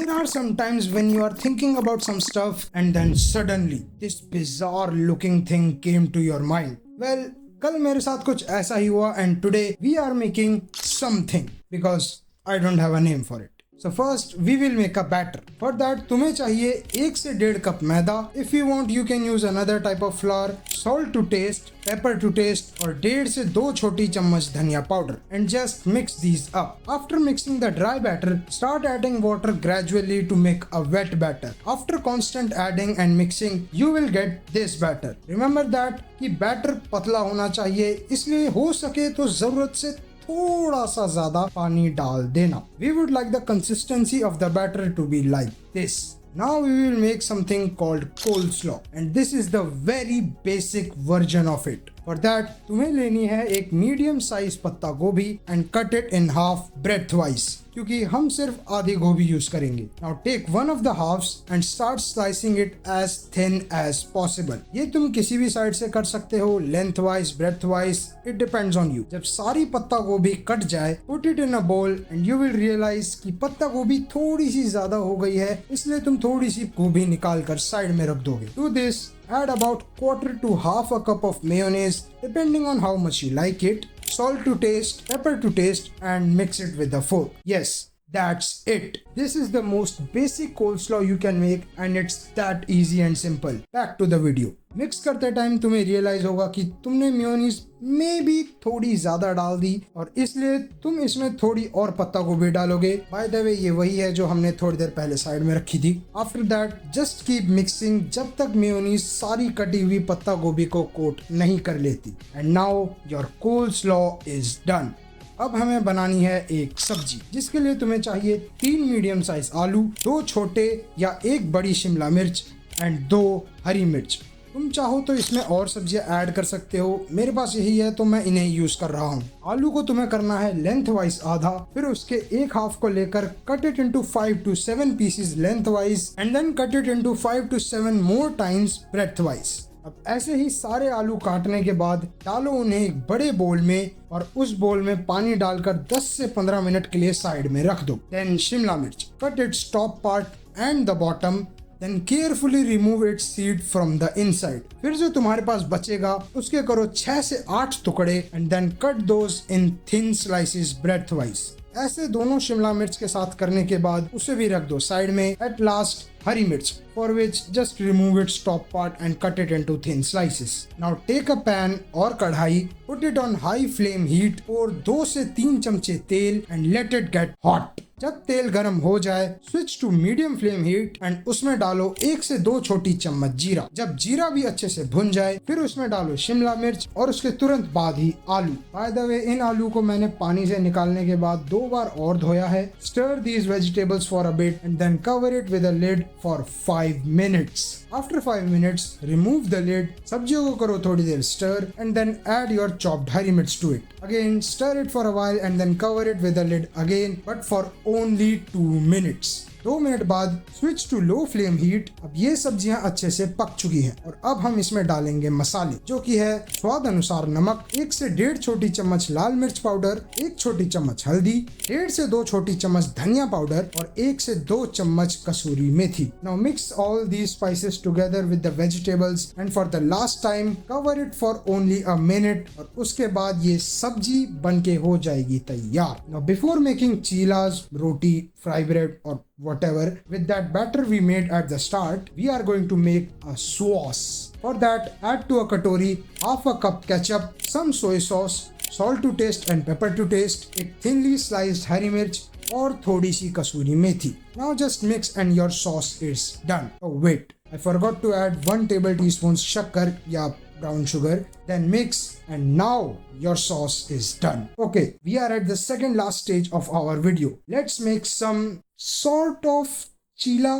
There are some times when you are thinking about some stuff and then suddenly this bizarre looking thing came to your mind. Well, कल मेरे साथ कुछ ऐसा ही हुआ and today we are making something because I don't have a name for it. So first we will make a batter. For that तुम्हें चाहिए 1 से 1.5 cup maida. If you want you can use another type of flour, salt to taste, pepper to taste और 1.5 से 2 छोटी चम्मच धनिया powder and just mix these up. After mixing the dry batter, start adding water gradually to make a wet batter. After constant adding and mixing, you will get this batter. Remember that कि batter पतला होना चाहिए, इसलिए हो सके तो जरूरत से थोड़ा सा ज्यादा पानी डाल देना. We would like the consistency of the batter to be like this. Now we will make something called coleslaw and this is the very basic version of it. For that तुम्हें लेनी है एक मीडियम साइज पत्ता गोभी and cut it in half breadthwise क्योंकि हम सिर्फ आधी गोभी यूज करेंगे. Now take one of the halves and start slicing it as thin as possible. ये तुम किसी भी साइड से कर सकते हो, lengthwise, breadthwise, it depends on you. जब सारी पत्ता गोभी कट जाए, put it in a bowl and you will realize कि पत्ता गोभी थोड़ी सी ज्यादा हो गई है, इसलिए तुम थोड़ी सी गोभी निकाल कर साइड में रख दोगे. Do this. Add about 1/4 to half a cup of mayonnaise depending on how much you like it, salt to taste, pepper to taste and mix it with a fork. Yes, that's it. This is the most basic coleslaw you can make and it's that easy and simple. Back to the video. Mix करते time तुम्हें realise होगा कि तुमने mayonnaise में भी थोड़ी ज्यादा डाल दी और इसलिए तुम इसमें थोड़ी और पत्ता गोभी डालोगे. बाय द वे ये वही है जो हमने थोड़ी देर पहले साइड में रखी थी. After that just keep mixing जब तक मेयोनीज सारी कटी हुई पत्ता गोभी को कोट नहीं कर लेती. And now your coleslaw is done. अब हमें बनानी है एक सब्जी जिसके लिए तुम्हें चाहिए 3 मीडियम साइज आलू, 2 छोटे या 1 बड़ी शिमला मिर्च एंड 2 हरी मिर्च. तुम चाहो तो इसमें और सब्जियां ऐड कर सकते हो, मेरे पास यही है तो मैं इन्हें यूज कर रहा हूँ. आलू को तुम्हें करना है लेंथ वाइज आधा, फिर उसके एक हाफ को लेकर cut it into 5 to 7 pieces lengthwise and then cut it into 5 to 7 more times breadthwise. अब ऐसे ही सारे आलू काटने के बाद डालो उन्हें एक बड़े बोल में और उस बोल में पानी डालकर 10 से 15 मिनट के लिए साइड में रख दो. देन शिमला मिर्च, cut its top part and the bottom, then carefully remove its seed from the inside. फिर जो तुम्हारे पास बचेगा उसके करो 6 से 8 टुकड़े and then cut those in thin slices breadthwise. ऐसे दोनों शिमला मिर्च के साथ करने के बाद उसे भी रख दो साइड में. At last हरी मिर्च, for which just remove its top part and cut it into thin slices. Now take a pan और कढ़ाई, put it on high flame heat और 2 से 3 चमचे तेल and let it get hot. जब तेल गर्म हो जाए switch to medium flame heat and उसमें डालो 1 से 2 छोटी चम्मच जीरा. जब जीरा भी अच्छे से भुन जाए फिर उसमें डालो शिमला मिर्च और उसके तुरंत बाद ही आलू. बाय द वे इन आलू को मैंने पानी से निकालने के बाद 2 बार और धोया है. Stir these vegetables for a bit and then cover it with a lid for 5 minutes. After 5 minutes, remove the lid. सब्जियों को करो थोड़ी देर stir and then add your chopped हरी मिर्च to it. Again, stir it for a while and then cover it with the lid again, but for only 2 minutes. 2 minute बाद switch to low flame heat. अब ये सब्जियां अच्छे से पक चुकी हैं और अब हम इसमें डालेंगे मसाले जो कि है स्वाद अनुसार नमक, 1 से 1.5 छोटी चम्मच लाल मिर्च पाउडर, 1 छोटी चम्मच हल्दी, 1.5 से 2 छोटी चम्मच धनिया पाउडर और 1 से 2 चम्मच कसूरी मेथी. Now mix all these spices together with the vegetables and for the last time cover it for only a minute और उसके बाद ये सब्जी बनके हो जाएगी तैयार. Now before making cheelas, roti, fry bread or whatever with that batter we made at the start, we are going to make a sauce. For that, add to a katori half a cup ketchup, some soy sauce, salt to taste and pepper to taste, एक thinly sliced हरी मिर्च और थोड़ी सी कसूरी मेथी. Now just mix and your sauce is done. Oh wait, I forgot to add 1 table teaspoon शक्कर या brown sugar. Then mix and now your sauce is done. Okay, we are at the second last stage of our video. Let's make some sort of chila.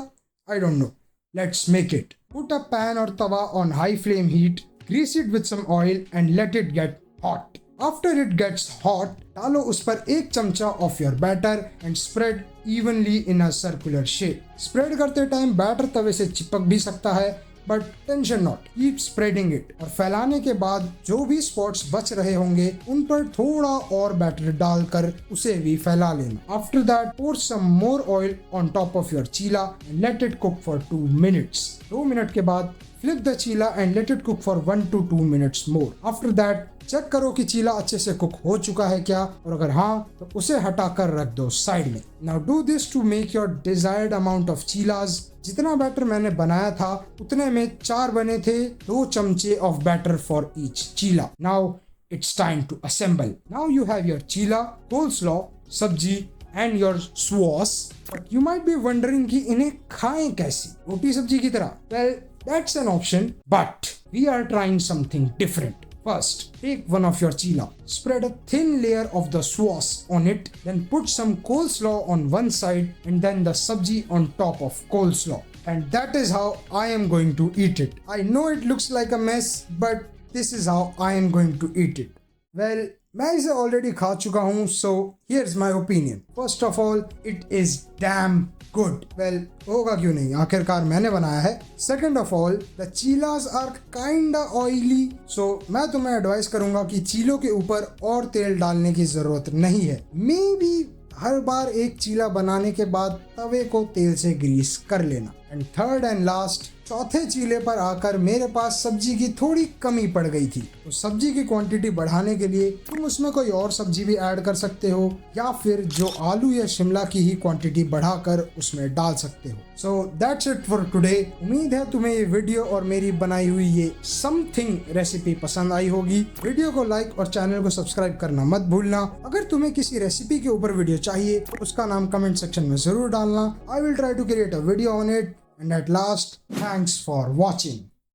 I don't know. Let's make it. Put a pan or tawa on high flame heat. Grease it with some oil and let it get hot. After it gets hot, डालो उस पर 1 चमचा of your batter and spread evenly in a circular shape. Spread करते time batter तवे से चिपक भी सकता है but tension not, keep spreading it. और फैलाने के बाद जो भी स्पॉट्स बच रहे होंगे उन पर थोड़ा और बैटर डालकर उसे भी फैला लेना। After that pour some more oil on top of your chila and let it cook for 2 minutes। 2 minute के बाद flip the chila and let it cook for 1 to 2 minutes more। After that check करो कि चीला अच्छे से cook हो चुका है क्या, और अगर हाँ तो उसे हटाकर रख दो साइड में। Now do this to make your desired amount of cheelas. जितना बैटर मैंने बनाया था उतने में 4 बने थे, 2 चमचे of batter for each cheela. Now it's time to assemble. Now you have your cheela, coleslaw, sabzi and your sauce. But you might be wondering कि इन्हें खाएं कैसे, रोटी सब्जी की तरह? Well, that's an option, but we are trying something different. First, take one of your chila, spread a thin layer of the sauce on it, then put some coleslaw on one side and then the sabji on top of coleslaw. And that is how I am going to eat it. I know it looks like a mess, but this is how I am going to eat it. Well, मैं इसे already खा चुका हूँ, so here's my opinion. First of all, it is damn good. Well, होगा क्यों नहीं, आखिरकार मैंने बनाया है। Second of all, the chilas are kinda oily, so मैं तुम्हें एडवाइस करूंगा कि चीलों के ऊपर और तेल डालने की जरूरत नहीं है। Maybe हर बार एक चीला बनाने के बाद तवे को तेल से ग्रीस कर लेना। एंड थर्ड एंड लास्ट, चौथे चीले पर आकर मेरे पास सब्जी की थोड़ी कमी पड़ गई थी, तो सब्जी की क्वांटिटी बढ़ाने के लिए तुम उसमें कोई और सब्जी भी ऐड कर सकते हो, या फिर जो आलू या शिमला की ही क्वांटिटी बढ़ाकर उसमें डाल सकते हो। So that's it for today. उम्मीद है तुम्हें ये वीडियो और मेरी बनाई हुई ये समथिंग रेसिपी पसंद आई होगी। वीडियो को लाइक और चैनल को सब्सक्राइब करना मत भूलना। अगर तुम्हें किसी रेसिपी के ऊपर वीडियो चाहिए तो उसका नाम कमेंट सेक्शन में जरूर डालना। I will try to create a video on it. And at last, thanks for watching.